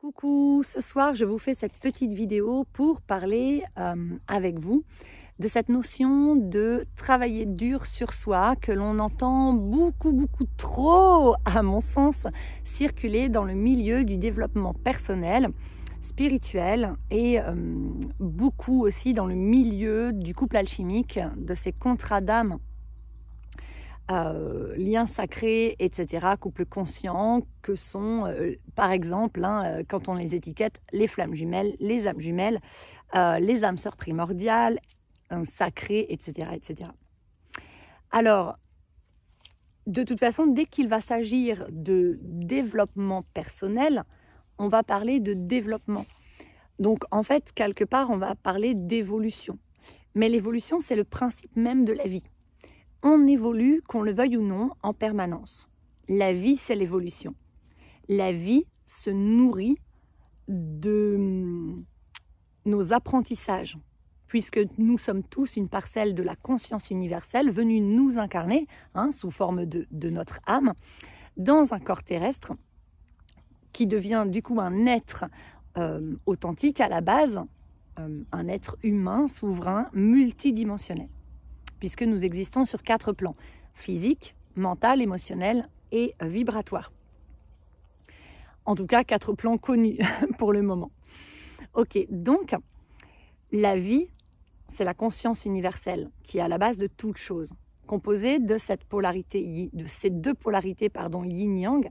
Coucou, ce soir je vous fais cette petite vidéo pour parler avec vous de cette notion de travailler dur sur soi que l'on entend beaucoup trop, à mon sens, circuler dans le milieu du développement personnel, spirituel et beaucoup aussi dans le milieu du couple alchimique, de ces contrats d'âme. Liens sacrés, etc., couples conscients, que sont, par exemple, quand on les étiquette, les flammes jumelles, les âmes jumelles, les âmes sœurs primordiales, sacrées, etc., etc. Alors, de toute façon, dès qu'il va s'agir de développement personnel, on va parler de développement. Donc, en fait, quelque part, on va parler d'évolution. Mais l'évolution, c'est le principe même de la vie. On évolue, qu'on le veuille ou non, en permanence. La vie, c'est l'évolution. La vie se nourrit de nos apprentissages, puisque nous sommes tous une parcelle de la conscience universelle venue nous incarner, sous forme de notre âme, dans un corps terrestre qui devient du coup un être authentique à la base, un être humain, souverain, multidimensionnel. Puisque nous existons sur 4 plans, physique, mental, émotionnel et vibratoire. En tout cas, 4 plans connus pour le moment. Ok, donc, la vie, c'est la conscience universelle qui est à la base de toute chose, composée de cette polarité, de ces deux polarités, yin-yang,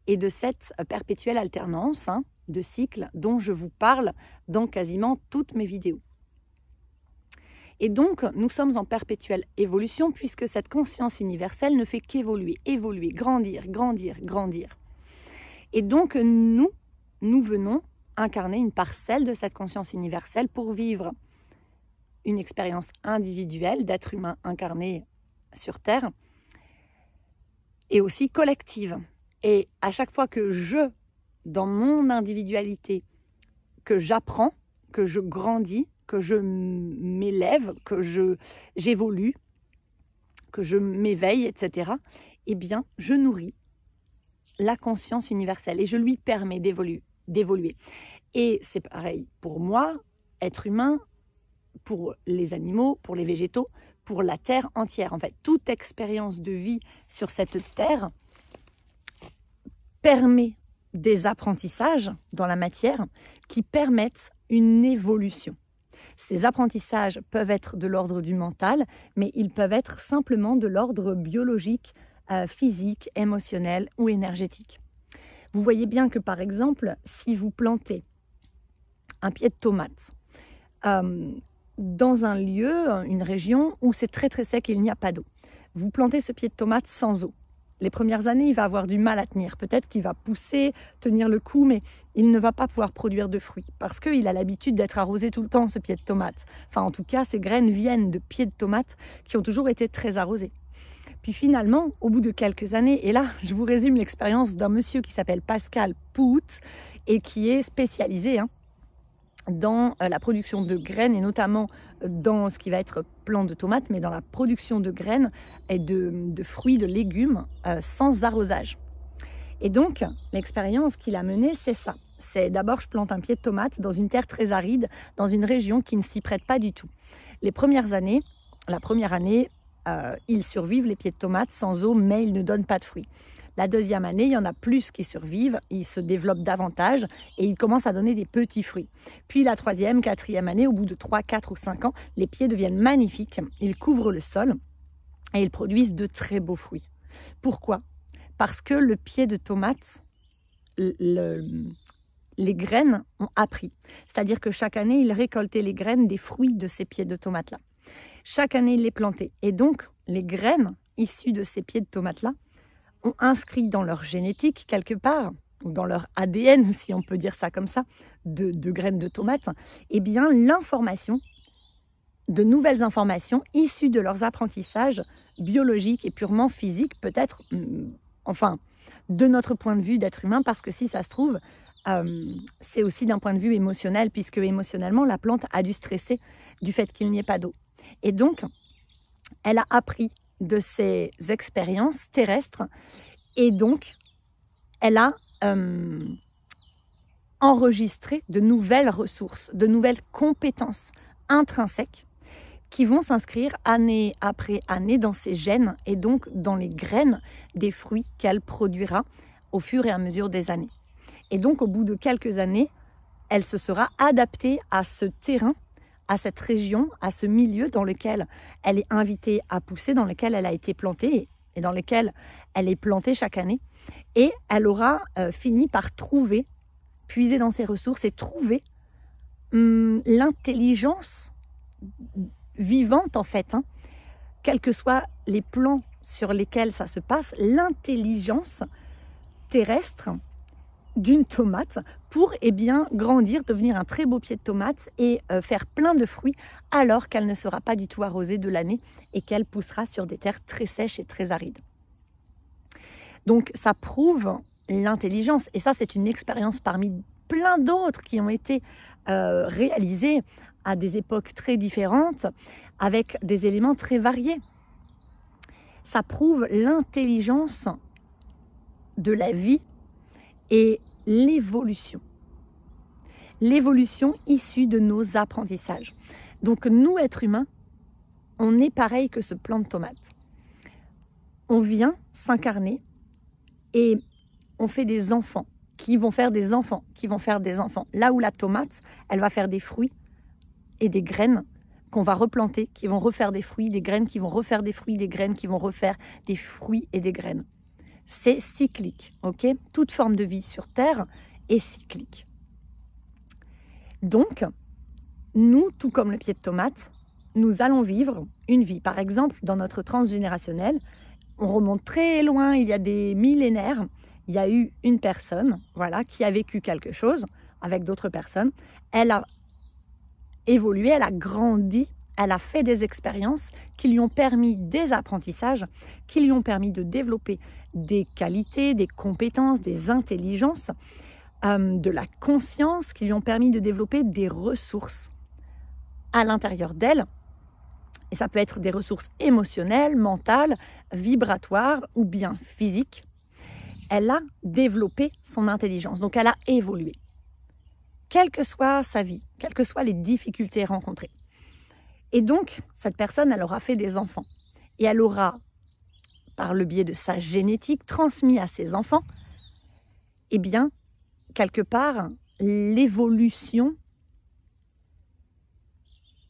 et de cette perpétuelle alternance de cycles dont je vous parle dans quasiment toutes mes vidéos. Et donc, nous sommes en perpétuelle évolution puisque cette conscience universelle ne fait qu'évoluer, évoluer, grandir. Et donc, nous venons incarner une parcelle de cette conscience universelle pour vivre une expérience individuelle d'être humain incarné sur Terre et aussi collective. Et à chaque fois que dans mon individualité, que j'apprends, que je grandis, que je m'élève, que j'évolue, que je m'éveille, etc., eh bien, je nourris la conscience universelle et je lui permets d'évoluer. Et c'est pareil pour moi, être humain, pour les animaux, pour les végétaux, pour la Terre entière. En fait, toute expérience de vie sur cette Terre permet des apprentissages dans la matière qui permettent une évolution. Ces apprentissages peuvent être de l'ordre du mental, mais ils peuvent être simplement de l'ordre biologique, physique, émotionnel ou énergétique. Vous voyez bien que, par exemple, si vous plantez un pied de tomate dans un lieu, une région où c'est très sec et il n'y a pas d'eau, vous plantez ce pied de tomate sans eau. Les premières années, il va avoir du mal à tenir. Peut-être qu'il va pousser, tenir le coup, mais il ne va pas pouvoir produire de fruits parce qu'il a l'habitude d'être arrosé tout le temps, ce pied de tomate. Enfin, en tout cas, ces graines viennent de pieds de tomates qui ont toujours été très arrosés. Puis finalement, au bout de quelques années, et là, je vous résume l'expérience d'un monsieur qui s'appelle Pascal Pout et qui est spécialisé dans la production de graines et notamment dans ce qui va être plant de tomates, mais dans la production de graines et de fruits, de légumes sans arrosage. Et donc, l'expérience qu'il a menée, c'est ça. C'est d'abord, je plante un pied de tomate dans une terre très aride, dans une région qui ne s'y prête pas du tout. La première année, ils survivent, les pieds de tomates, sans eau, mais ils ne donnent pas de fruits. La deuxième année, il y en a plus qui survivent, ils se développent davantage et ils commencent à donner des petits fruits. Puis la troisième, quatrième année, au bout de 3, 4 ou 5 ans, les pieds deviennent magnifiques, ils couvrent le sol et ils produisent de très beaux fruits. Pourquoi ? Parce que le pied de tomate, les graines ont appris. C'est-à-dire que chaque année, ils récoltaient les graines des fruits de ces pieds de tomates-là. Chaque année, ils les plantaient. Et donc, les graines issues de ces pieds de tomates-là ont inscrit dans leur génétique quelque part, ou dans leur ADN, si on peut dire ça comme ça, de graines de tomates, eh bien l'information, de nouvelles informations issues de leurs apprentissages biologiques et purement physiques, peut-être, de notre point de vue d'être humain, parce que si ça se trouve, c'est aussi d'un point de vue émotionnel, puisque émotionnellement, la plante a dû stresser du fait qu'il n'y ait pas d'eau. Et donc, elle a appris de ces expériences terrestres et donc elle a enregistrer de nouvelles ressources, de nouvelles compétences intrinsèques qui vont s'inscrire année après année dans ses gènes et donc dans les graines des fruits qu'elle produira au fur et à mesure des années. Et donc au bout de quelques années, elle se sera adaptée à ce terrain, à cette région, à ce milieu dans lequel elle est invitée à pousser, dans lequel elle a été plantée et dans lequel elle est plantée chaque année. Et elle aura fini par trouver, puiser dans ses ressources et trouver l'intelligence vivante en fait, quels que soient les plans sur lesquels ça se passe, l'intelligence terrestre d'une tomate pour grandir, devenir un très beau pied de tomate et faire plein de fruits alors qu'elle ne sera pas du tout arrosée de l'année et qu'elle poussera sur des terres très sèches et très arides. Donc ça prouve l'intelligence et ça c'est une expérience parmi plein d'autres qui ont été réalisées à des époques très différentes, avec des éléments très variés. Ça prouve l'intelligence de la vie et l'évolution. L'évolution issue de nos apprentissages. Donc nous, êtres humains, on est pareil que ce plant de tomate. On vient s'incarner et on fait des enfants qui vont faire des enfants, qui vont faire des enfants. Là où la tomate, elle va faire des fruits, et des graines qu'on va replanter, qui vont refaire des fruits, des graines qui vont refaire des fruits, des graines qui vont refaire des fruits et des graines. C'est cyclique, ok? Toute forme de vie sur Terre est cyclique. Donc, nous, tout comme le pied de tomate, nous allons vivre une vie. Par exemple, dans notre transgénérationnel, on remonte très loin, il y a des millénaires, il y a eu une personne, voilà, qui a vécu quelque chose avec d'autres personnes. Elle a évolué, elle a grandi, elle a fait des expériences qui lui ont permis des apprentissages, qui lui ont permis de développer des qualités, des compétences, des intelligences, de la conscience, qui lui ont permis de développer des ressources à l'intérieur d'elle. Et ça peut être des ressources émotionnelles, mentales, vibratoires ou bien physiques. Elle a développé son intelligence, donc elle a évolué. Quelle que soit sa vie, quelles que soient les difficultés rencontrées. Et donc, cette personne, elle aura fait des enfants. Et elle aura, par le biais de sa génétique, transmis à ses enfants, quelque part, l'évolution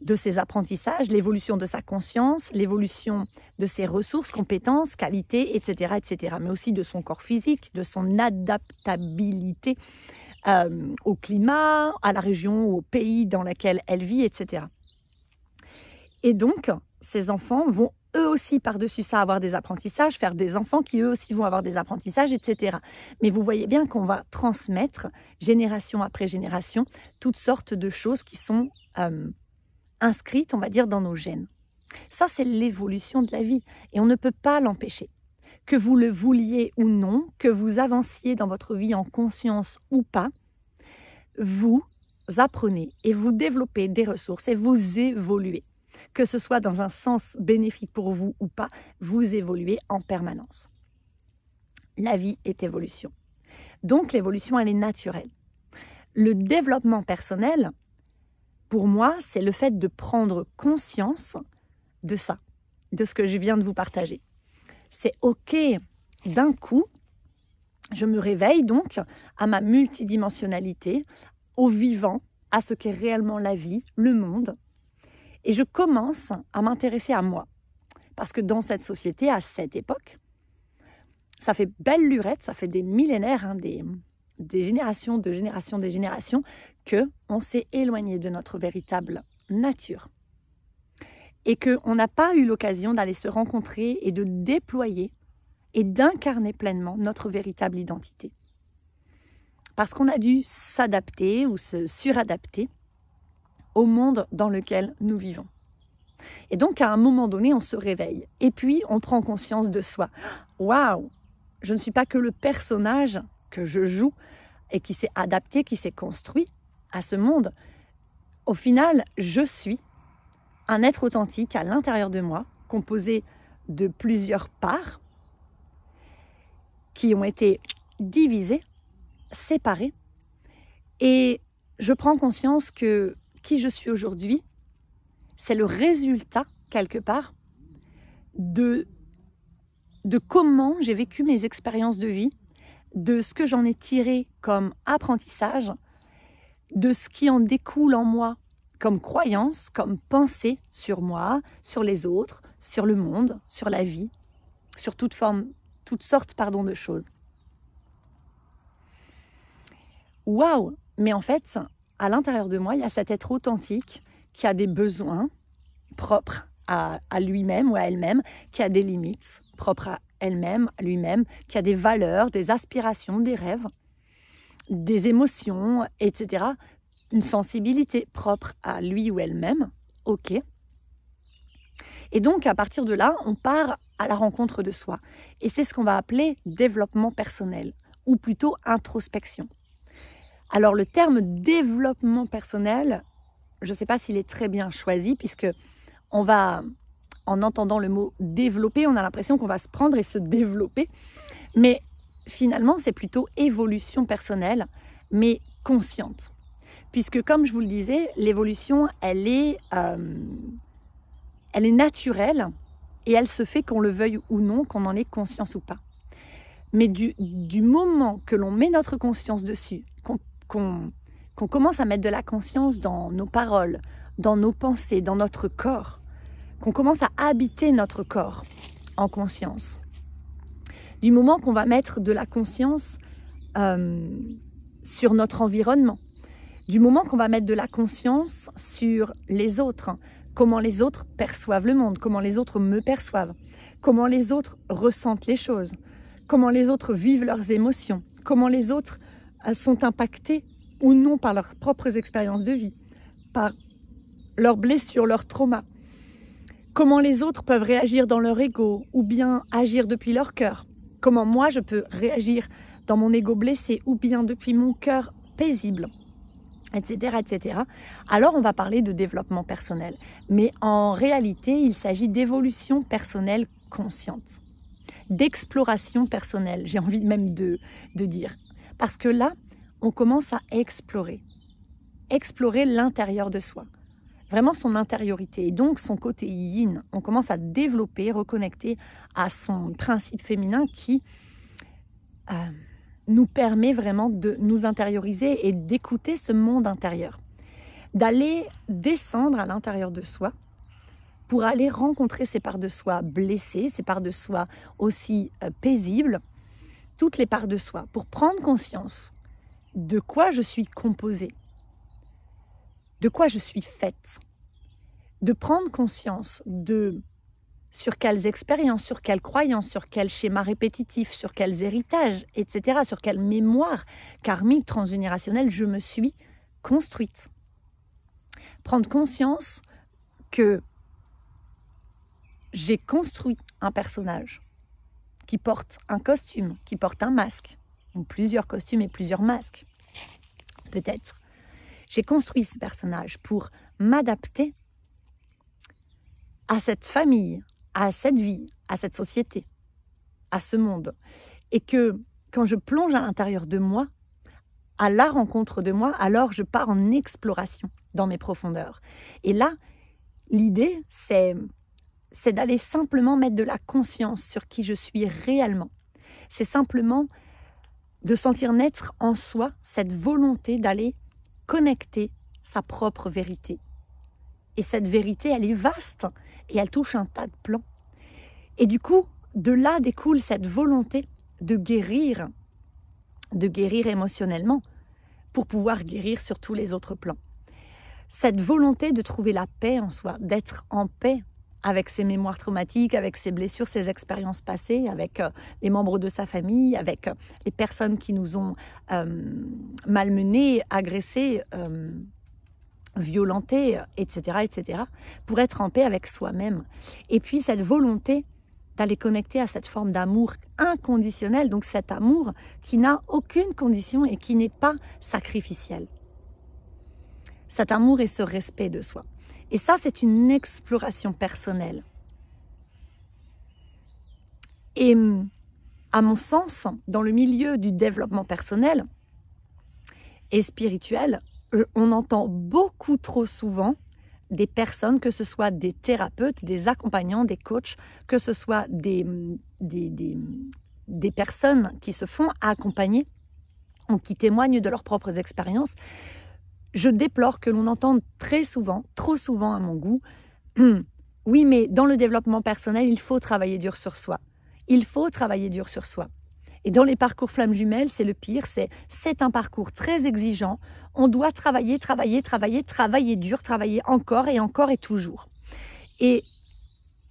de ses apprentissages, l'évolution de sa conscience, l'évolution de ses ressources, compétences, qualités, etc., etc. Mais aussi de son corps physique, de son adaptabilité au climat, à la région, au pays dans lequel elle vit, etc. Et donc, ces enfants vont eux aussi par-dessus ça avoir des apprentissages, faire des enfants qui eux aussi vont avoir des apprentissages, etc. Mais vous voyez bien qu'on va transmettre, génération après génération, toutes sortes de choses qui sont inscrites, on va dire, dans nos gènes. Ça, c'est l'évolution de la vie et on ne peut pas l'empêcher. Que vous le vouliez ou non, que vous avanciez dans votre vie en conscience ou pas, vous apprenez et vous développez des ressources et vous évoluez. Que ce soit dans un sens bénéfique pour vous ou pas, vous évoluez en permanence. La vie est évolution. Donc l'évolution, elle est naturelle. Le développement personnel, pour moi, c'est le fait de prendre conscience de ça, de ce que je viens de vous partager. C'est OK, d'un coup, je me réveille donc à ma multidimensionnalité, au vivant, à ce qu'est réellement la vie, le monde, et je commence à m'intéresser à moi. Parce que dans cette société, à cette époque, ça fait belle lurette, ça fait des millénaires, des générations, qu'on s'est éloigné de notre véritable nature. Et qu'on n'a pas eu l'occasion d'aller se rencontrer et de déployer et d'incarner pleinement notre véritable identité. Parce qu'on a dû s'adapter ou se suradapter au monde dans lequel nous vivons. Et donc, à un moment donné, on se réveille. Et puis, on prend conscience de soi. Waouh! Je ne suis pas que le personnage que je joue et qui s'est adapté, qui s'est construit à ce monde. Au final, je suis un être authentique à l'intérieur de moi, composé de plusieurs parts qui ont été divisées, séparées, Et je prends conscience que qui je suis aujourd'hui, c'est le résultat, quelque part, de comment j'ai vécu mes expériences de vie, de ce que j'en ai tiré comme apprentissage, de ce qui en découle en moi comme croyance, comme pensée sur moi, sur les autres, sur le monde, sur la vie, sur toutes sortes de choses. Waouh! Mais en fait, à l'intérieur de moi, il y a cet être authentique qui a des besoins propres à lui-même ou à elle-même, qui a des limites propres à elle-même, à lui-même, qui a des valeurs, des aspirations, des rêves, des émotions, etc. Une sensibilité propre à lui ou elle-même. Ok. Et donc, à partir de là, on part à la rencontre de soi. Et c'est ce qu'on va appeler développement personnel, ou plutôt introspection. Alors, le terme développement personnel, je ne sais pas s'il est très bien choisi, puisque on va, en entendant le mot développer, on a l'impression qu'on va se prendre et se développer. Mais finalement, c'est plutôt évolution personnelle, mais consciente. Puisque, comme je vous le disais, l'évolution, elle est naturelle et elle se fait qu'on le veuille ou non, qu'on en ait conscience ou pas. Mais du moment que l'on met notre conscience dessus, qu'on commence à mettre de la conscience dans nos paroles, dans nos pensées, dans notre corps, qu'on commence à habiter notre corps en conscience, du moment qu'on va mettre de la conscience sur notre environnement, du moment qu'on va mettre de la conscience sur les autres, comment les autres perçoivent le monde, comment les autres me perçoivent, comment les autres ressentent les choses, comment les autres vivent leurs émotions, comment les autres sont impactés ou non par leurs propres expériences de vie, par leurs blessures, leurs traumas, comment les autres peuvent réagir dans leur ego ou bien agir depuis leur cœur, comment moi je peux réagir dans mon ego blessé ou bien depuis mon cœur paisible, etc., etc. Alors on va parler de développement personnel. Mais en réalité, il s'agit d'évolution personnelle consciente, d'exploration personnelle, j'ai envie même de dire. Parce que là, on commence à explorer l'intérieur de soi, vraiment son intériorité et donc son côté yin. On commence à développer, reconnecter à son principe féminin qui nous permet vraiment de nous intérioriser et d'écouter ce monde intérieur, d'aller descendre à l'intérieur de soi pour aller rencontrer ces parts de soi blessées, ces parts de soi aussi paisibles, toutes les parts de soi, pour prendre conscience de quoi je suis composée, de quoi je suis faite, de prendre conscience de sur quelles expériences, sur quelles croyances, sur quels schémas répétitifs, sur quels héritages, etc., sur quelle mémoire karmique transgénérationnelle je me suis construite. Prendre conscience que j'ai construit un personnage qui porte un costume, qui porte un masque, ou plusieurs costumes et plusieurs masques, peut-être. J'ai construit ce personnage pour m'adapter à cette famille, à cette vie, à cette société, à ce monde. Et que quand je plonge à l'intérieur de moi, à la rencontre de moi, alors je pars en exploration dans mes profondeurs. Et là, l'idée, c'est d'aller simplement mettre de la conscience sur qui je suis réellement. C'est simplement de sentir naître en soi cette volonté d'aller connecter sa propre vérité. Et cette vérité, elle est vaste et elle touche un tas de plans. Et du coup, de là découle cette volonté de guérir émotionnellement pour pouvoir guérir sur tous les autres plans. Cette volonté de trouver la paix en soi, d'être en paix avec ses mémoires traumatiques, avec ses blessures, ses expériences passées, avec les membres de sa famille, avec les personnes qui nous ont malmenés, agressés, violentés, etc., etc., pour être en paix avec soi-même. Et puis cette volonté d'aller connecter à cette forme d'amour inconditionnel, donc cet amour qui n'a aucune condition et qui n'est pas sacrificiel. Cet amour et ce respect de soi. Et ça, c'est une exploration personnelle. Et à mon sens, dans le milieu du développement personnel, et spirituel, on entend beaucoup trop souvent des personnes, que ce soit des thérapeutes, des accompagnants, des coachs, que ce soit des personnes qui se font accompagner ou qui témoignent de leurs propres expériences. Je déplore que l'on entende très souvent, trop souvent à mon goût, oui, mais dans le développement personnel, il faut travailler dur sur soi. Il faut travailler dur sur soi. Et dans les parcours flammes jumelles, c'est le pire, c'est un parcours très exigeant. On doit travailler dur, travailler encore et toujours. Et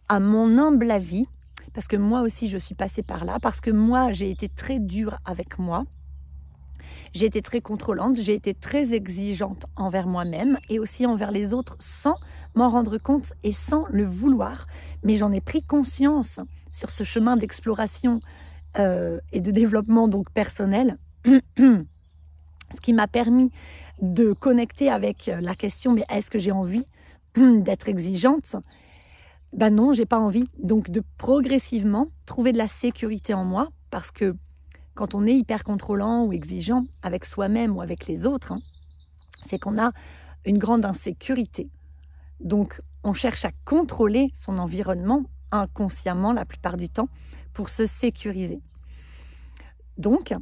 à mon humble avis, parce que moi aussi je suis passée par là, parce que moi j'ai été très dure avec moi, j'ai été très contrôlante, j'ai été très exigeante envers moi-même et aussi envers les autres sans m'en rendre compte et sans le vouloir. Mais j'en ai pris conscience sur ce chemin d'exploration et de développement donc personnel, ce qui m'a permis de connecter avec la question, mais est-ce que j'ai envie d'être exigeante? Ben non, j'ai pas envie. Donc de progressivement trouver de la sécurité en moi, parce que quand on est hyper contrôlant ou exigeant avec soi-même ou avec les autres, c'est qu'on a une grande insécurité. Donc on cherche à contrôler son environnement inconsciemment la plupart du temps pour se sécuriser. Donc,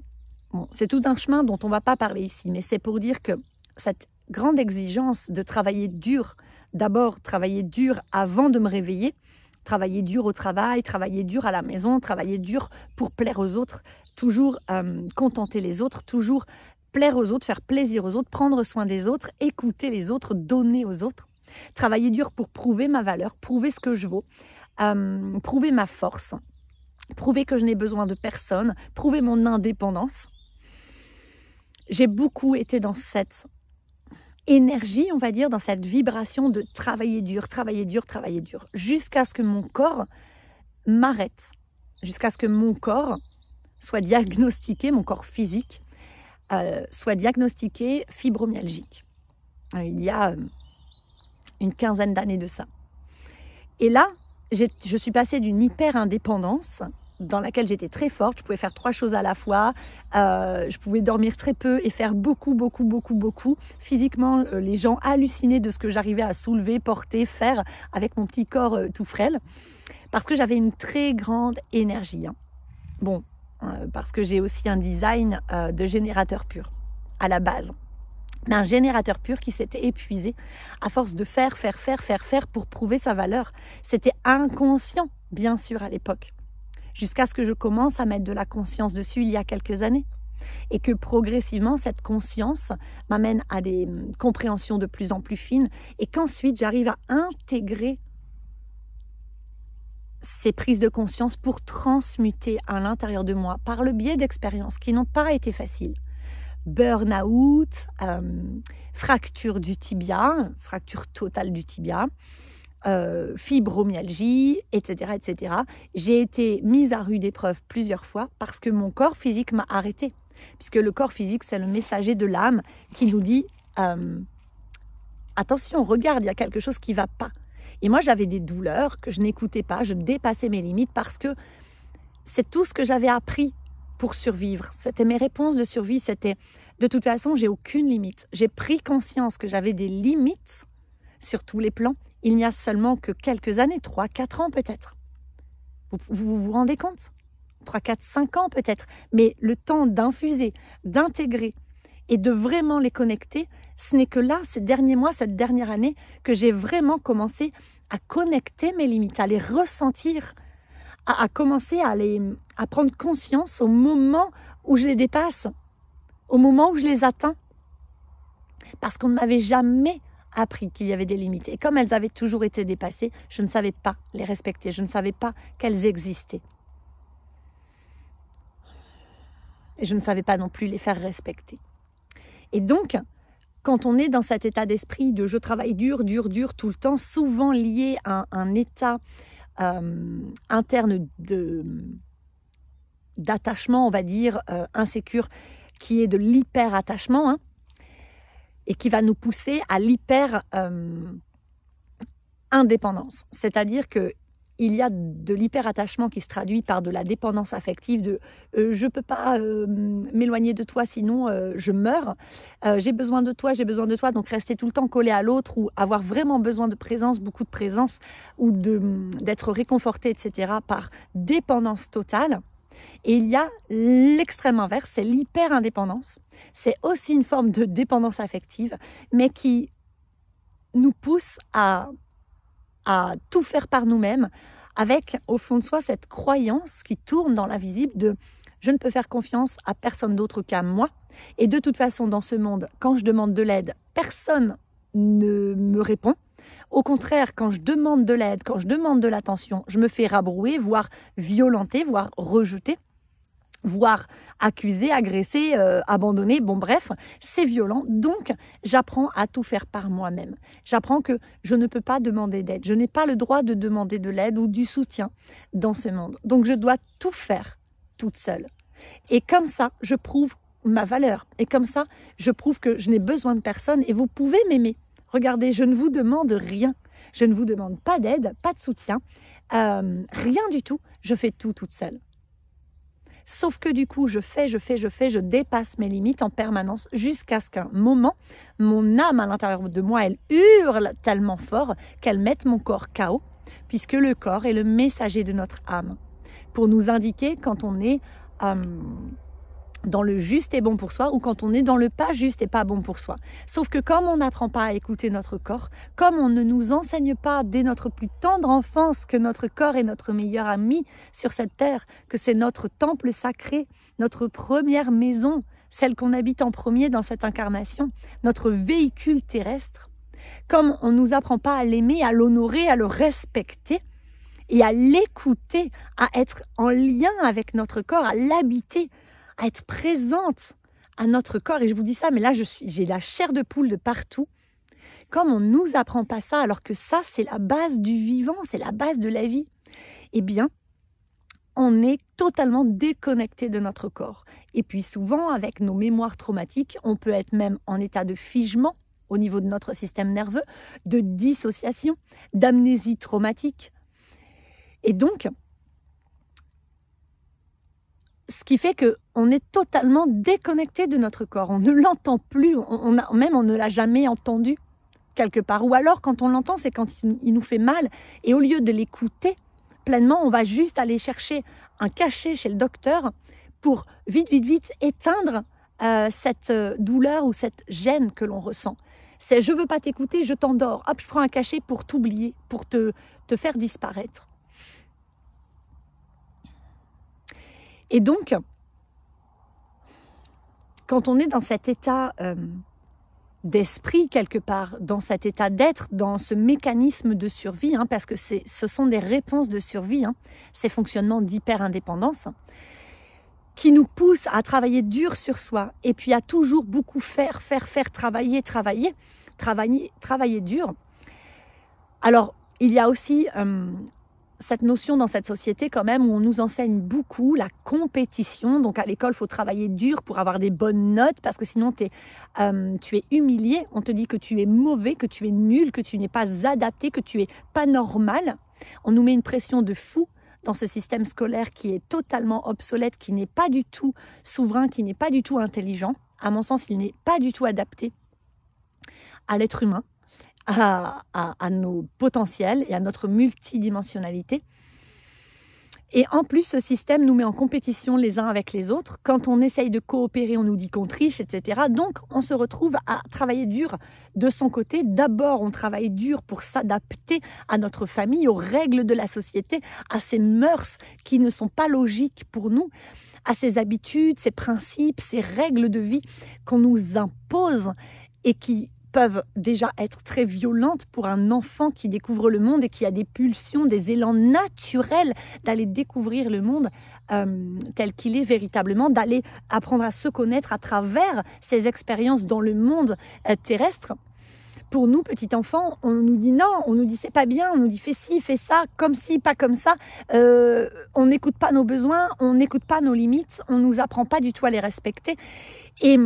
bon, c'est tout un chemin dont on ne va pas parler ici, mais c'est pour dire que cette grande exigence de travailler dur, d'abord travailler dur avant de me réveiller, travailler dur au travail, travailler dur à la maison, travailler dur pour plaire aux autres, toujours contenter les autres, toujours plaire aux autres, faire plaisir aux autres, prendre soin des autres, écouter les autres, donner aux autres, travailler dur pour prouver ma valeur, prouver ce que je vaux, prouver ma force, prouver que je n'ai besoin de personne, prouver mon indépendance. J'ai beaucoup été dans cette énergie, on va dire, dans cette vibration de travailler dur, jusqu'à ce que mon corps m'arrête, jusqu'à ce que mon corps soit diagnostiqué, mon corps physique, soit diagnostiqué fibromyalgique. Il y a une quinzaine d'années de ça. Et là, je suis passée d'une hyper-indépendance dans laquelle j'étais très forte, je pouvais faire 3 choses à la fois, je pouvais dormir très peu et faire beaucoup. Physiquement, les gens hallucinaient de ce que j'arrivais à soulever, porter, faire avec mon petit corps tout frêle, parce que j'avais une très grande énergie. Bon, parce que j'ai aussi un design de générateur pur à la base. Mais un générateur pur qui s'était épuisé à force de faire pour prouver sa valeur. C'était inconscient, bien sûr, à l'époque. Jusqu'à ce que je commence à mettre de la conscience dessus il y a quelques années. Et que progressivement, cette conscience m'amène à des compréhensions de plus en plus fines et qu'ensuite, j'arrive à intégrer ces prises de conscience pour transmuter à l'intérieur de moi par le biais d'expériences qui n'ont pas été faciles. Burn-out, fracture du tibia, fracture totale du tibia, fibromyalgie, etc. J'ai été mise à rude épreuve plusieurs fois parce que mon corps physique m'a arrêtée. Puisque le corps physique, c'est le messager de l'âme qui nous dit attention, regarde, il y a quelque chose qui ne va pas. Et moi, j'avais des douleurs que je n'écoutais pas, je dépassais mes limites parce que c'est tout ce que j'avais appris pour survivre. C'était mes réponses de survie, c'était de toute façon, j'ai aucune limite. J'ai pris conscience que j'avais des limites sur tous les plans. Il n'y a seulement que quelques années, 3, 4 ans peut-être. Vous rendez compte? 3, 4, 5 ans peut-être. Mais le temps d'infuser, d'intégrer et de vraiment les connecter, ce n'est que là, ces derniers mois, cette dernière année, que j'ai vraiment commencé à connecter mes limites, à les ressentir, à commencer à prendre conscience au moment où je les dépasse, au moment où je les atteins. Parce qu'on ne m'avait jamais appris qu'il y avait des limites. Et comme elles avaient toujours été dépassées, je ne savais pas les respecter, je ne savais pas qu'elles existaient. Et je ne savais pas non plus les faire respecter. Et donc, quand on est dans cet état d'esprit de je travaille dur tout le temps, souvent lié à un état interne d'attachement, on va dire, insécure, qui est de l'hyper-attachement, et qui va nous pousser à l'hyper-indépendance. C'est-à-dire que il y a de l'hyperattachement qui se traduit par de la dépendance affective de je ne peux pas m'éloigner de toi sinon je meurs, j'ai besoin de toi, donc rester tout le temps collé à l'autre ou avoir vraiment besoin de présence, beaucoup de présence ou d'être réconforté, etc. par dépendance totale. Et il y a l'extrême inverse, c'est l'hyper-indépendance. C'est aussi une forme de dépendance affective, mais qui nous pousse à tout faire par nous-mêmes, avec au fond de soi cette croyance qui tourne dans l'invisible de « je ne peux faire confiance à personne d'autre qu'à moi ». Et de toute façon, dans ce monde, quand je demande de l'aide, personne ne me répond. Au contraire, quand je demande de l'aide, quand je demande de l'attention, je me fais rabrouer, voire violenter, voire rejeter, voire accuser, agresser, abandonner, bon bref, c'est violent. Donc, j'apprends à tout faire par moi-même. J'apprends que je ne peux pas demander d'aide. Je n'ai pas le droit de demander de l'aide ou du soutien dans ce monde. Donc, je dois tout faire toute seule. Et comme ça, je prouve ma valeur. Et comme ça, je prouve que je n'ai besoin de personne et vous pouvez m'aimer. Regardez, je ne vous demande rien. Je ne vous demande pas d'aide, pas de soutien, rien du tout. Je fais tout toute seule. Sauf que du coup, je dépasse mes limites en permanence jusqu'à ce qu'un moment, mon âme à l'intérieur de moi, elle hurle tellement fort qu'elle mette mon corps KO, puisque le corps est le messager de notre âme, pour nous indiquer quand on est dans le juste et bon pour soi ou quand on est dans le pas juste et pas bon pour soi. Sauf que comme on n'apprend pas à écouter notre corps, comme on ne nous enseigne pas dès notre plus tendre enfance que notre corps est notre meilleur ami sur cette terre, que c'est notre temple sacré, notre première maison, celle qu'on habite en premier dans cette incarnation, notre véhicule terrestre, comme on ne nous apprend pas à l'aimer, à l'honorer, à le respecter et à l'écouter, à être en lien avec notre corps, à l'habiter, à être présente à notre corps. Et je vous dis ça, mais là, j'ai la chair de poule de partout. Comme on ne nous apprend pas ça, alors que ça, c'est la base du vivant, c'est la base de la vie, eh bien, on est totalement déconnecté de notre corps. Et puis souvent, avec nos mémoires traumatiques, on peut être même en état de figement au niveau de notre système nerveux, de dissociation, d'amnésie traumatique. Et donc, ce qui fait qu'on est totalement déconnecté de notre corps. On ne l'entend plus, on ne l'a jamais entendu quelque part. Ou alors, quand on l'entend, c'est quand il nous fait mal. Et au lieu de l'écouter pleinement, on va juste aller chercher un cachet chez le docteur pour vite éteindre cette douleur ou cette gêne que l'on ressent. C'est « je ne veux pas t'écouter, je t'endors ». Hop, je prends un cachet pour t'oublier, pour te faire disparaître. Et donc, quand on est dans cet état d'esprit quelque part, dans cet état d'être, dans ce mécanisme de survie, parce que ce sont des réponses de survie, ces fonctionnements d'hyper-indépendance, qui nous poussent à travailler dur sur soi et puis à toujours beaucoup faire, travailler dur. Alors, il y a aussi cette notion dans cette société quand même où on nous enseigne beaucoup la compétition. Donc à l'école, il faut travailler dur pour avoir des bonnes notes parce que sinon tu es humilié. On te dit que tu es mauvais, que tu es nul, que tu n'es pas adapté, que tu es pas normal. On nous met une pression de fou dans ce système scolaire qui est totalement obsolète, qui n'est pas du tout souverain, qui n'est pas du tout intelligent. À mon sens, il n'est pas du tout adapté à l'être humain, à nos potentiels et à notre multidimensionnalité. Et en plus, ce système nous met en compétition les uns avec les autres. Quand on essaye de coopérer, on nous dit qu'on triche, etc. Donc, on se retrouve à travailler dur de son côté. D'abord, on travaille dur pour s'adapter à notre famille, aux règles de la société, à ces mœurs qui ne sont pas logiques pour nous, à ces habitudes, ces principes, ces règles de vie qu'on nous impose et qui peuvent déjà être très violentes pour un enfant qui découvre le monde et qui a des pulsions, des élans naturels d'aller découvrir le monde tel qu'il est véritablement, d'aller apprendre à se connaître à travers ses expériences dans le monde terrestre. Pour nous, petits enfants, on nous dit non, on nous dit c'est pas bien, on nous dit fais ci, fais ça, comme ci, pas comme ça. On n'écoute pas nos besoins, on n'écoute pas nos limites, on nous apprend pas du tout à les respecter. Et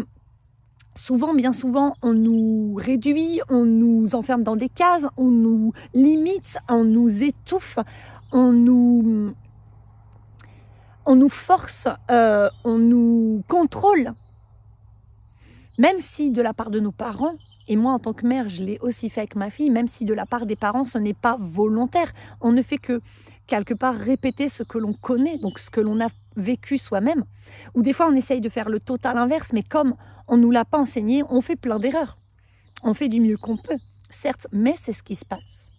souvent, bien souvent, on nous réduit, on nous enferme dans des cases, on nous limite, on nous étouffe, on nous force, on nous contrôle. Même si de la part de nos parents, et moi en tant que mère, je l'ai aussi fait avec ma fille, même si de la part des parents, ce n'est pas volontaire. On ne fait que quelque part répéter ce que l'on connaît, donc ce que l'on a vécu soi-même. Ou des fois, on essaye de faire le total inverse, mais comme on ne nous l'a pas enseigné, on fait plein d'erreurs. On fait du mieux qu'on peut, certes, mais c'est ce qui se passe.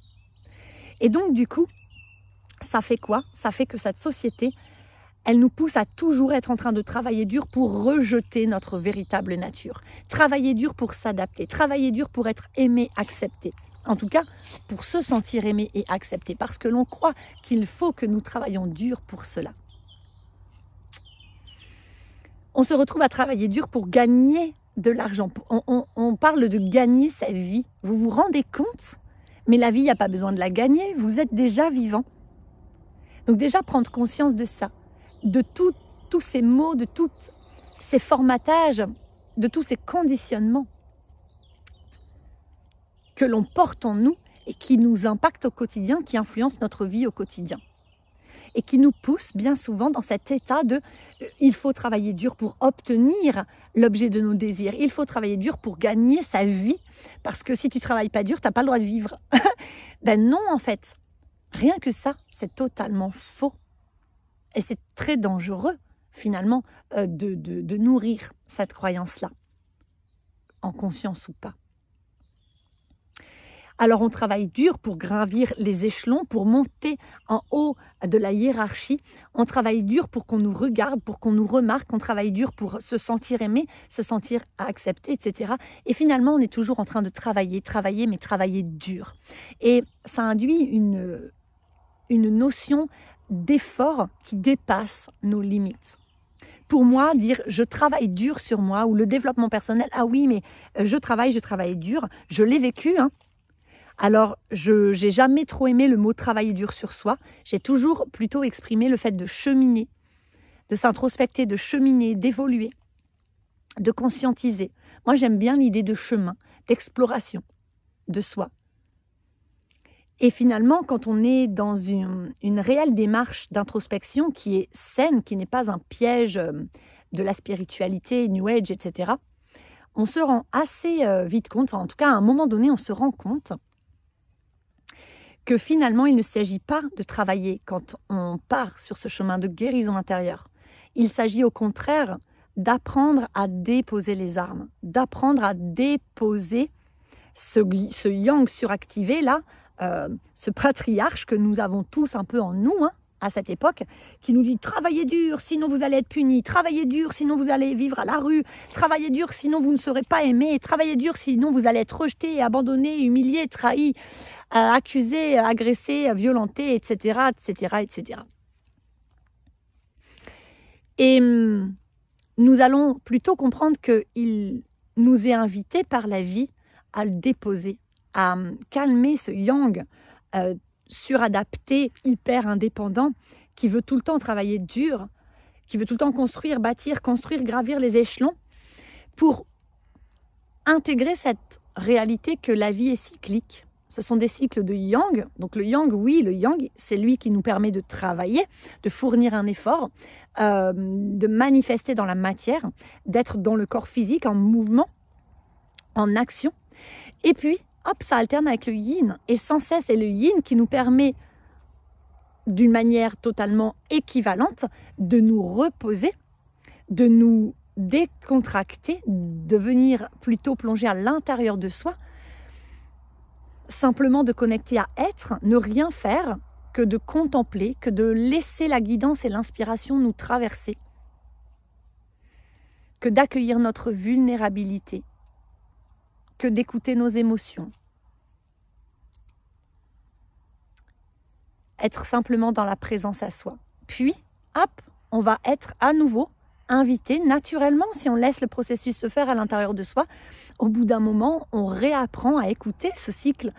Et donc, du coup, ça fait quoi? Ça fait que cette société, elle nous pousse à toujours être en train de travailler dur pour rejeter notre véritable nature. Travailler dur pour s'adapter, travailler dur pour être aimé, accepté. En tout cas, pour se sentir aimé et accepté, parce que l'on croit qu'il faut que nous travaillions dur pour cela. On se retrouve à travailler dur pour gagner de l'argent. On parle de gagner sa vie. Vous vous rendez compte? Mais la vie, il n'y a pas besoin de la gagner, vous êtes déjà vivant. Donc déjà, prendre conscience de ça, de tous ces mots, de tous ces formatages, de tous ces conditionnements que l'on porte en nous et qui nous impactent au quotidien, qui influencent notre vie au quotidien. Et qui nous poussent bien souvent dans cet état de « il faut travailler dur pour obtenir l'objet de nos désirs, il faut travailler dur pour gagner sa vie, parce que si tu ne travailles pas dur, tu n'as pas le droit de vivre. » Ben non, en fait, rien que ça, c'est totalement faux. Et c'est très dangereux, finalement, de nourrir cette croyance-là, en conscience ou pas. Alors on travaille dur pour gravir les échelons, pour monter en haut de la hiérarchie. On travaille dur pour qu'on nous regarde, pour qu'on nous remarque. On travaille dur pour se sentir aimé, se sentir accepté, etc. Et finalement, on est toujours en train de travailler, mais travailler dur. Et ça induit une notion d'effort qui dépasse nos limites. Pour moi, dire « je travaille dur sur moi » ou le développement personnel, « ah oui, mais je travaille dur », je l'ai vécu, hein. Alors, je n'ai jamais trop aimé le mot « travailler dur sur soi ». J'ai toujours plutôt exprimé le fait de cheminer, de s'introspecter, de cheminer, d'évoluer, de conscientiser. Moi, j'aime bien l'idée de chemin, d'exploration de soi. Et finalement, quand on est dans une réelle démarche d'introspection qui est saine, qui n'est pas un piège de la spiritualité, New Age, etc., on se rend assez vite compte, enfin en tout cas à un moment donné, on se rend compte que finalement, il ne s'agit pas de travailler quand on part sur ce chemin de guérison intérieure. Il s'agit au contraire d'apprendre à déposer les armes, d'apprendre à déposer ce yang suractivé là, ce patriarche que nous avons tous un peu en nous, hein, à cette époque, qui nous dit « travaillez dur, sinon vous allez être puni, travaillez dur, sinon vous allez vivre à la rue, travaillez dur, sinon vous ne serez pas aimé, travaillez dur, sinon vous allez être rejeté, abandonné, humilié, trahi, accusé, agressé, violenté, etc., etc., etc. » Et nous allons plutôt comprendre qu'il nous est invité par la vie à le déposer, à calmer ce yang suradapté, hyper indépendant, qui veut tout le temps travailler dur, qui veut tout le temps construire, bâtir, construire, gravir les échelons, pour intégrer cette réalité que la vie est cyclique. Ce sont des cycles de yang. Donc le yang, oui, le yang, c'est lui qui nous permet de travailler, de fournir un effort, de manifester dans la matière, d'être dans le corps physique, en mouvement, en action. Et puis, hop, ça alterne avec le yin. Et sans cesse, c'est le yin qui nous permet, d'une manière totalement équivalente, de nous reposer, de nous décontracter, de venir plutôt plonger à l'intérieur de soi, simplement de connecter à être, ne rien faire que de contempler, que de laisser la guidance et l'inspiration nous traverser, que d'accueillir notre vulnérabilité, que d'écouter nos émotions. Être simplement dans la présence à soi. Puis, hop, on va être à nouveau invité naturellement, si on laisse le processus se faire à l'intérieur de soi. Au bout d'un moment, on réapprend à écouter ce cycle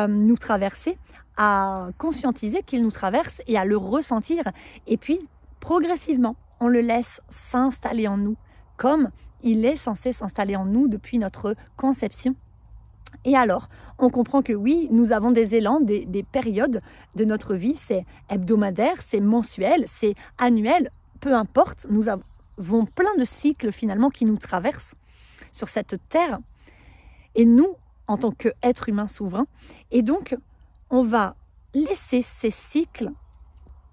nous traverser, à conscientiser qu'il nous traverse et à le ressentir. Et puis, progressivement, on le laisse s'installer en nous, comme il est censé s'installer en nous depuis notre conception Et alors, on comprend que oui, nous avons des élans, des périodes de notre vie, c'est hebdomadaire, c'est mensuel, c'est annuel, peu importe, nous avons plein de cycles finalement qui nous traversent sur cette terre. Et nous, en tant qu'êtres humains souverains, et donc on va laisser ces cycles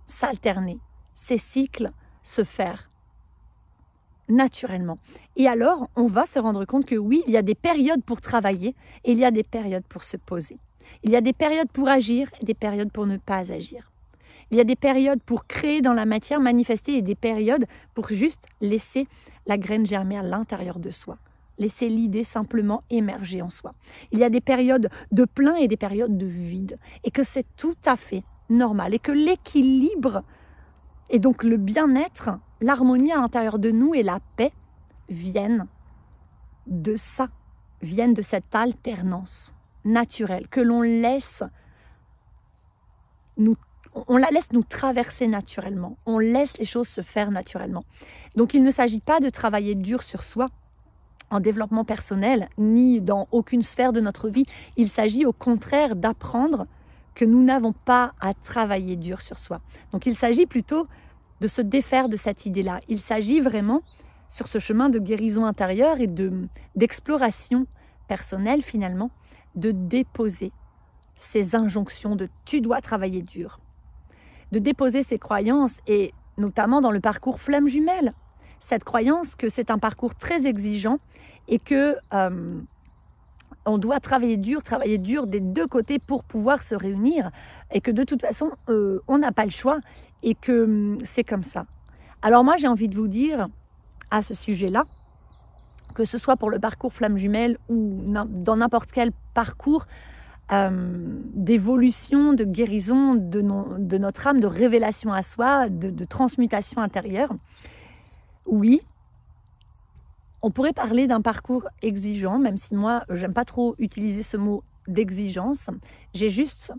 s'alterner, ces cycles se faire naturellement. Et alors, on va se rendre compte que oui, il y a des périodes pour travailler et il y a des périodes pour se poser. Il y a des périodes pour agir et des périodes pour ne pas agir. Il y a des périodes pour créer dans la matière, manifester, et des périodes pour juste laisser la graine germer à l'intérieur de soi. Laisser l'idée simplement émerger en soi. Il y a des périodes de plein et des périodes de vide. Et que c'est tout à fait normal. Et que l'équilibre et donc le bien-être, l'harmonie à l'intérieur de nous et la paix viennent de ça, viennent de cette alternance naturelle que l'on laisse on la laisse nous traverser naturellement. On laisse les choses se faire naturellement. Donc il ne s'agit pas de travailler dur sur soi en développement personnel, ni dans aucune sphère de notre vie. Il s'agit au contraire d'apprendre que nous n'avons pas à travailler dur sur soi. Donc il s'agit plutôt de se défaire de cette idée-là. Il s'agit vraiment, sur ce chemin de guérison intérieure et d'exploration personnelle finalement, de déposer ces injonctions de « tu dois travailler dur », de déposer ces croyances, et notamment dans le parcours flamme jumelle, cette croyance que c'est un parcours très exigeant et que on doit travailler dur des deux côtés pour pouvoir se réunir, et que de toute façon, on n'a pas le choix et que c'est comme ça. Alors moi, j'ai envie de vous dire à ce sujet-là, que ce soit pour le parcours flamme jumelle ou dans n'importe quel parcours d'évolution, de guérison de notre âme, de révélation à soi, de transmutation intérieure, oui, on pourrait parler d'un parcours exigeant, même si moi, j'aime pas trop utiliser ce mot d'exigence. J'ai juste,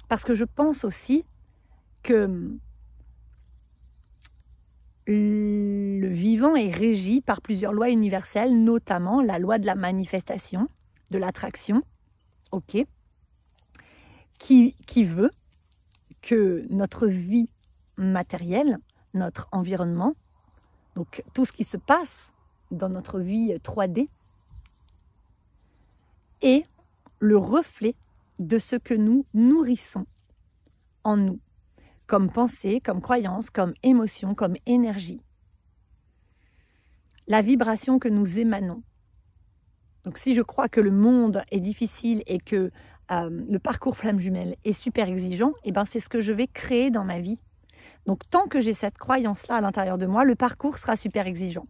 parce que je pense aussi que le vivant est régi par plusieurs lois universelles, notamment la loi de la manifestation, de l'attraction, ok, qui veut que notre vie matérielle, notre environnement, donc tout ce qui se passe dans notre vie 3D, est le reflet de ce que nous nourrissons en nous, comme pensée, comme croyance, comme émotion, comme énergie. La vibration que nous émanons. Donc si je crois que le monde est difficile et que le parcours flamme jumelle est super exigeant, et ben c'est ce que je vais créer dans ma vie. Donc tant que j'ai cette croyance-là à l'intérieur de moi, le parcours sera super exigeant.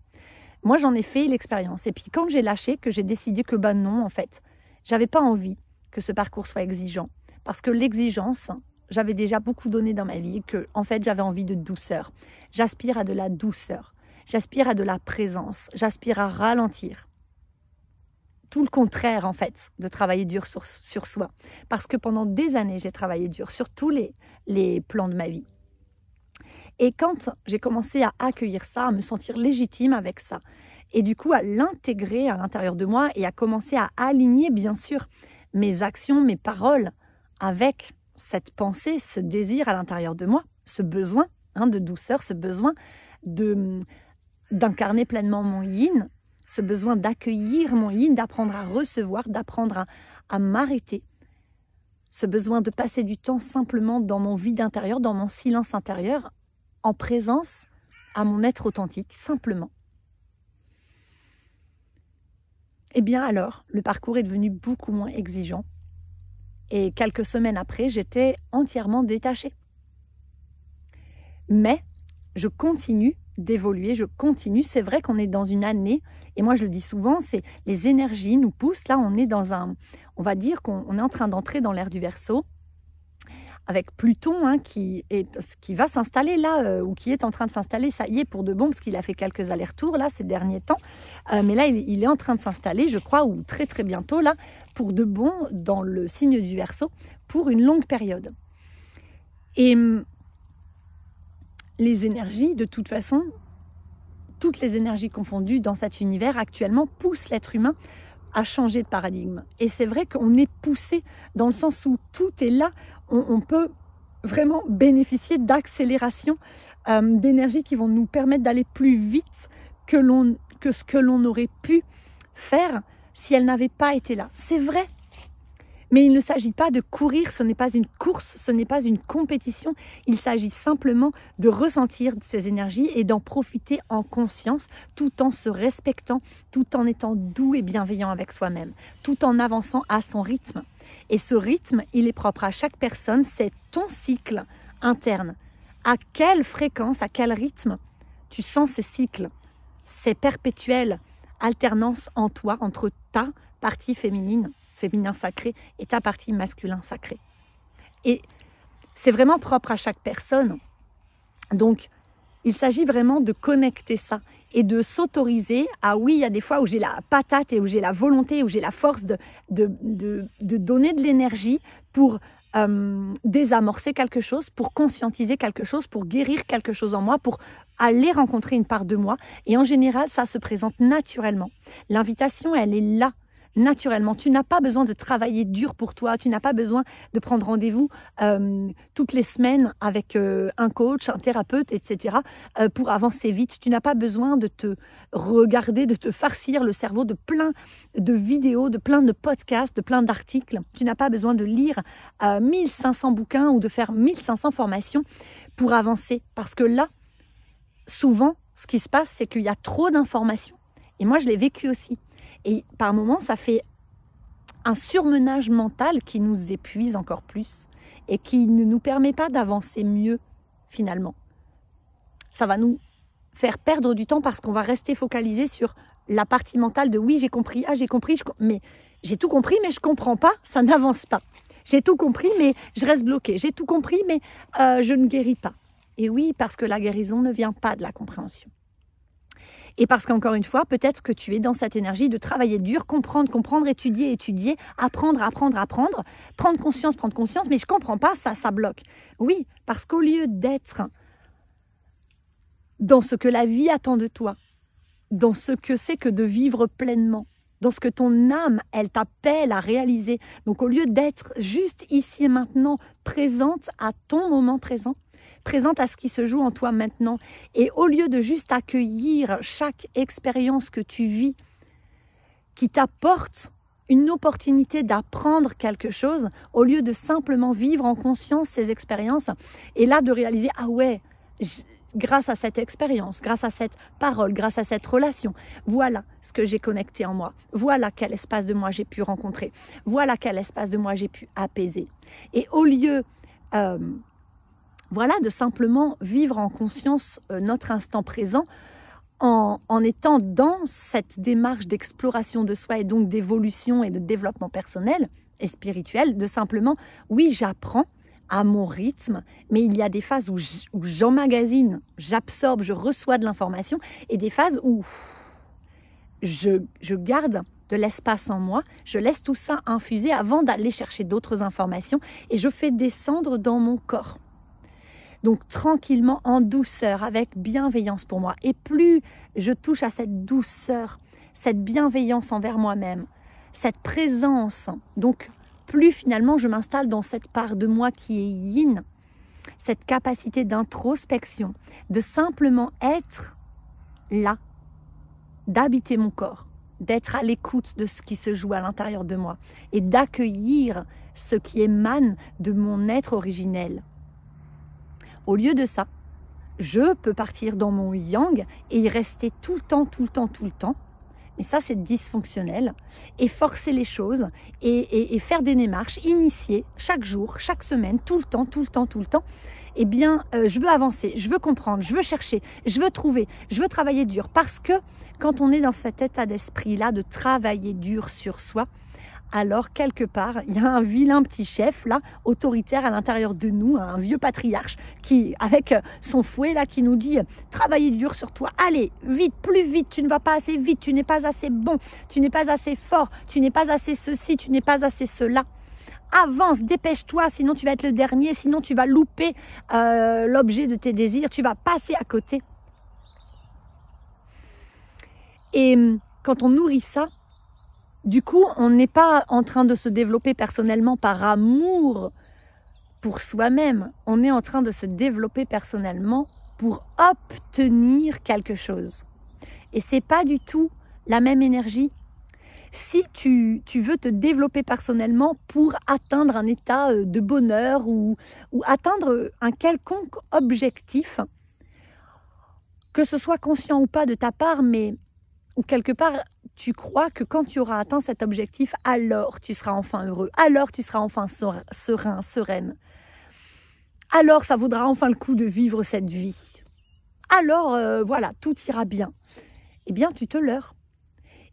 Moi, j'en ai fait l'expérience. Et puis quand j'ai lâché, que j'ai décidé que non, en fait, j'avais pas envie que ce parcours soit exigeant. Parce que l'exigence, j'avais déjà beaucoup donné dans ma vie, que en fait, j'avais envie de douceur. J'aspire à de la douceur. J'aspire à de la présence. J'aspire à ralentir. Tout le contraire, en fait, de travailler dur sur soi. Parce que pendant des années, j'ai travaillé dur sur tous les plans de ma vie. Et quand j'ai commencé à accueillir ça, à me sentir légitime avec ça, et du coup à l'intégrer à l'intérieur de moi et à commencer à aligner, bien sûr, mes actions, mes paroles avec cette pensée, ce désir à l'intérieur de moi, ce besoin de douceur, ce besoin d'incarner pleinement mon yin, ce besoin d'accueillir mon yin, d'apprendre à recevoir, d'apprendre à m'arrêter, ce besoin de passer du temps simplement dans mon vide intérieur, dans mon silence intérieur, en présence à mon être authentique, simplement. Et bien alors, le parcours est devenu beaucoup moins exigeant. Et quelques semaines après, j'étais entièrement détachée. Mais je continue d'évoluer, je continue. C'est vrai qu'on est dans une année, et moi je le dis souvent, c'est les énergies nous poussent. Là, on est on va dire qu'on est en train d'entrer dans l'ère du Verseau, avec Pluton qui va s'installer là, ou qui est en train de s'installer, ça y est, pour de bon, parce qu'il a fait quelques allers-retours là ces derniers temps. Mais là, il est en train de s'installer, je crois, ou très très bientôt là, pour de bon, dans le signe du Verseau, pour une longue période. Et les énergies, de toute façon, toutes les énergies confondues dans cet univers actuellement poussent l'être humain à changer de paradigme. Et c'est vrai qu'on est poussé dans le sens où tout est là. On peut vraiment bénéficier d'accélération, d'énergie qui vont nous permettre d'aller plus vite que ce que l'on aurait pu faire si elle n'avait pas été là. C'est vrai. Mais il ne s'agit pas de courir, ce n'est pas une course, ce n'est pas une compétition. Il s'agit simplement de ressentir ces énergies et d'en profiter en conscience, tout en se respectant, tout en étant doux et bienveillant avec soi-même, tout en avançant à son rythme. Et ce rythme, il est propre à chaque personne, c'est ton cycle interne. À quelle fréquence, à quel rythme tu sens ces cycles, ces perpétuelles alternances en toi, entre ta partie féminine sacré et ta partie masculin sacré. Et c'est vraiment propre à chaque personne. Donc, il s'agit vraiment de connecter ça et de s'autoriser à, oui, il y a des fois où j'ai la patate et où j'ai la volonté, où j'ai la force de donner de l'énergie pour désamorcer quelque chose, pour conscientiser quelque chose, pour guérir quelque chose en moi, pour aller rencontrer une part de moi. Et en général, ça se présente naturellement. L'invitation, elle est là. Naturellement, tu n'as pas besoin de travailler dur pour toi, tu n'as pas besoin de prendre rendez-vous toutes les semaines avec un coach, un thérapeute, etc. Pour avancer vite. Tu n'as pas besoin de te regarder, de te farcir le cerveau de plein de vidéos, de plein de podcasts, de plein d'articles. Tu n'as pas besoin de lire 1500 bouquins ou de faire 1500 formations pour avancer. Parce que là, souvent, ce qui se passe, c'est qu'il y a trop d'informations. Et moi, je l'ai vécu aussi. Et par moments, ça fait un surmenage mental qui nous épuise encore plus et qui ne nous permet pas d'avancer mieux finalement. Ça va nous faire perdre du temps parce qu'on va rester focalisé sur la partie mentale de oui, j'ai compris, mais j'ai tout compris, mais je ne comprends pas, ça n'avance pas. J'ai tout compris, mais je reste bloqué. J'ai tout compris, mais je ne guéris pas. Et oui, parce que la guérison ne vient pas de la compréhension. Et parce qu'encore une fois, peut-être que tu es dans cette énergie de travailler dur, comprendre, étudier, apprendre, prendre conscience, mais je ne comprends pas, ça bloque. Oui, parce qu'au lieu d'être dans ce que la vie attend de toi, dans ce que c'est que de vivre pleinement, dans ce que ton âme, elle t'appelle à réaliser, donc au lieu d'être juste ici et maintenant, présente à ton moment présent, présente à ce qui se joue en toi maintenant. Et au lieu de juste accueillir chaque expérience que tu vis, qui t'apporte une opportunité d'apprendre quelque chose, au lieu de simplement vivre en conscience ces expériences, et là de réaliser, ah ouais, grâce à cette expérience, grâce à cette parole, grâce à cette relation, voilà ce que j'ai connecté en moi, voilà quel espace de moi j'ai pu rencontrer, voilà quel espace de moi j'ai pu apaiser. Et au lieu de simplement vivre en conscience notre instant présent en étant dans cette démarche d'exploration de soi et donc d'évolution et de développement personnel et spirituel, de simplement, oui, j'apprends à mon rythme, mais il y a des phases où j'emmagasine, j'absorbe, je reçois de l'information et des phases où je garde de l'espace en moi, je laisse tout ça infuser avant d'aller chercher d'autres informations et je fais descendre dans mon corps. Donc tranquillement, en douceur, avec bienveillance pour moi. Et plus je touche à cette douceur, cette bienveillance envers moi-même, cette présence, donc plus finalement je m'installe dans cette part de moi qui est yin, cette capacité d'introspection, de simplement être là, d'habiter mon corps, d'être à l'écoute de ce qui se joue à l'intérieur de moi et d'accueillir ce qui émane de mon être originel. Au lieu de ça, je peux partir dans mon yang et y rester tout le temps. Mais ça, c'est dysfonctionnel. Et forcer les choses et faire des démarches, initier chaque jour, chaque semaine, tout le temps. Eh bien, je veux avancer, je veux comprendre, je veux chercher, je veux trouver, je veux travailler dur. Parce que quand on est dans cet état d'esprit-là de travailler dur sur soi, alors quelque part, il y a un vilain petit chef là, autoritaire à l'intérieur de nous, un vieux patriarche qui, avec son fouet là, qui nous dit « Travaillez dur sur toi, allez, vite, plus vite, tu ne vas pas assez vite, tu n'es pas assez bon, tu n'es pas assez fort, tu n'es pas assez ceci, tu n'es pas assez cela. Avance, dépêche-toi, sinon tu vas être le dernier, sinon tu vas louper l'objet de tes désirs, tu vas passer à côté. » Et quand on nourrit ça, Du coup, on n'est pas en train de se développer personnellement par amour pour soi-même. On est en train de se développer personnellement pour obtenir quelque chose. Et c'est pas du tout la même énergie. Si tu veux te développer personnellement pour atteindre un état de bonheur ou atteindre un quelconque objectif, que ce soit conscient ou pas de ta part, mais ou quelque part, tu crois que quand tu auras atteint cet objectif, alors tu seras enfin heureux, alors tu seras enfin serein, sereine. Alors ça vaudra enfin le coup de vivre cette vie. Alors voilà, tout ira bien. Eh bien, tu te leurres.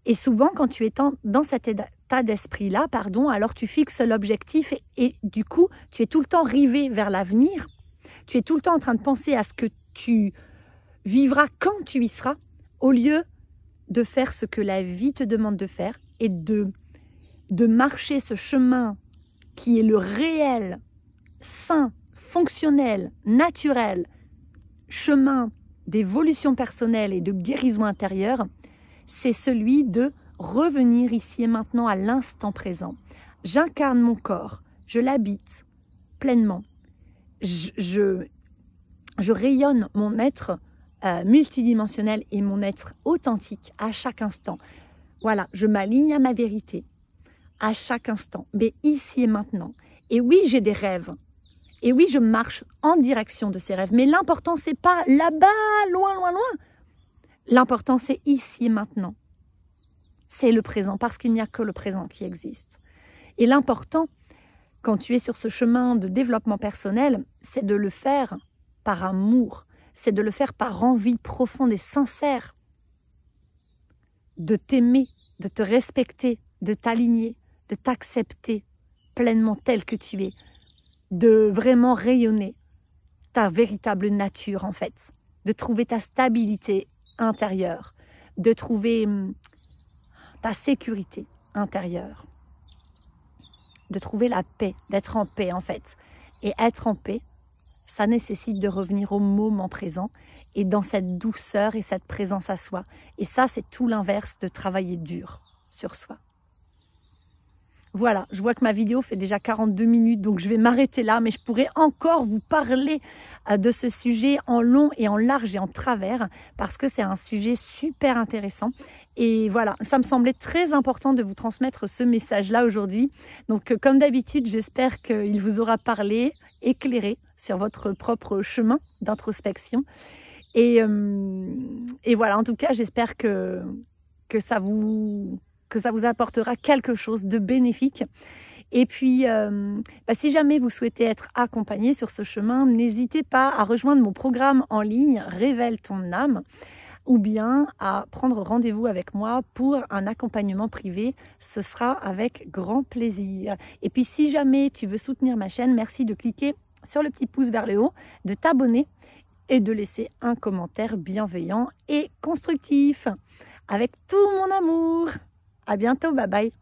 Et souvent, quand tu es dans cet état d'esprit-là, alors tu fixes l'objectif et du coup, tu es tout le temps rivé vers l'avenir. Tu es tout le temps en train de penser à ce que tu vivras quand tu y seras, au lieu de faire ce que la vie te demande de faire et de marcher ce chemin qui est le réel, sain, fonctionnel, naturel, chemin d'évolution personnelle et de guérison intérieure, c'est celui de revenir ici et maintenant à l'instant présent. J'incarne mon corps, je l'habite pleinement, je rayonne mon être multidimensionnel et mon être authentique à chaque instant. Voilà, je m'aligne à ma vérité à chaque instant, mais ici et maintenant. Et oui, j'ai des rêves. Et oui, je marche en direction de ces rêves. Mais l'important, c'est pas là-bas, loin, loin, loin. L'important, c'est ici et maintenant. C'est le présent, parce qu'il n'y a que le présent qui existe. Et l'important, quand tu es sur ce chemin de développement personnel, c'est de le faire par amour. C'est de le faire par envie profonde et sincère. De t'aimer, de te respecter, de t'aligner, de t'accepter pleinement tel que tu es. De vraiment rayonner ta véritable nature en fait, de trouver ta stabilité intérieure, de trouver ta sécurité intérieure, de trouver la paix, d'être en paix en fait. Et être en paix, ça nécessite de revenir au moment présent et dans cette douceur et cette présence à soi. Et ça, c'est tout l'inverse de travailler dur sur soi. Voilà, je vois que ma vidéo fait déjà 42 minutes, donc je vais m'arrêter là, mais je pourrais encore vous parler de ce sujet en long et en large et en travers, parce que c'est un sujet super intéressant. Et voilà, ça me semblait très important de vous transmettre ce message-là aujourd'hui. Donc, comme d'habitude, j'espère qu'il vous aura parlé, éclairé sur votre propre chemin d'introspection. Et voilà, en tout cas, j'espère que ça vous apportera quelque chose de bénéfique. Et puis, si jamais vous souhaitez être accompagné sur ce chemin, n'hésitez pas à rejoindre mon programme en ligne « Révèle ton âme » ou bien à prendre rendez-vous avec moi pour un accompagnement privé. Ce sera avec grand plaisir. Et puis, si jamais tu veux soutenir ma chaîne, merci de cliquer sur le petit pouce vers le haut, de t'abonner et de laisser un commentaire bienveillant et constructif. Avec tout mon amour. À bientôt, bye bye.